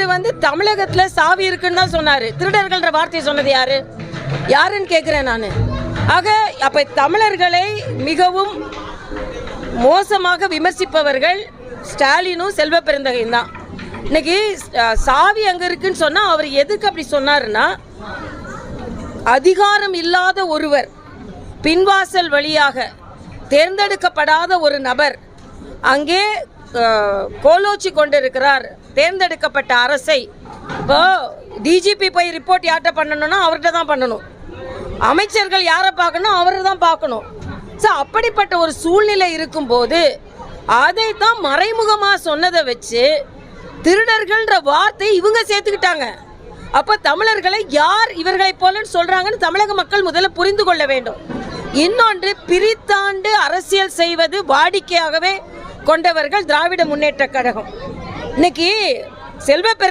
அவர் தமிழகத்துல சாவி இருக்குன்னு தான் சொன்னாரு. திருடர்கள்ன்ற வார்த்தையை சொன்னது யாருன்னு கேட்கிறேன் நான். ஆக அப்ப தமிழர்களை மிகவும் மோசமாக விமர்சிப்பவர்கள் ஸ்டாலினும் செல்வ பெருந்தகையும் தான். இன்னைக்கு சாவி அங்க இருக்குன்னு சொன்னா அவர் எதுக்கு அப்படி சொன்னாருன்னா, அதிகாரம் இல்லாத ஒருவர், பின்வாசல் வழியாக தேர்ந்தெடுக்கப்படாத ஒரு நபர் அங்கே கோலோச்சி கொண்டிருக்கிறார் தேர்ந்தெடுக்கப்பட்ட அரசை. இப்போ டிஜிபி போய் ரிப்போர்ட் யார்கிட்ட பண்ணணும்னா அவர்கிட்ட தான் பண்ணணும். அமைச்சர்கள் யாரை பார்க்கணும், அவரை தான் பார்க்கணும். ஸோ அப்படிப்பட்ட ஒரு சூழ்நிலை இருக்கும்போது அதை தான் மறைமுகமாக சொன்னதை வச்சு திருடர்கள்ன்ற வார்த்தை இவங்க சேர்த்துக்கிட்டாங்க. அப்போ தமிழர்களை யார் இவர்களை போலன்னு சொல்றாங்கன்னு தமிழக மக்கள் முதல்ல புரிந்து கொள்ள வேண்டும். இன்னொன்று, பிரித்தாண்டு அரசியல் செய்வது வாடிக்கையாகவே கொண்டவர்கள் திராவிட முன்னேற்ற கழகம். இன்னைக்கு செல்வ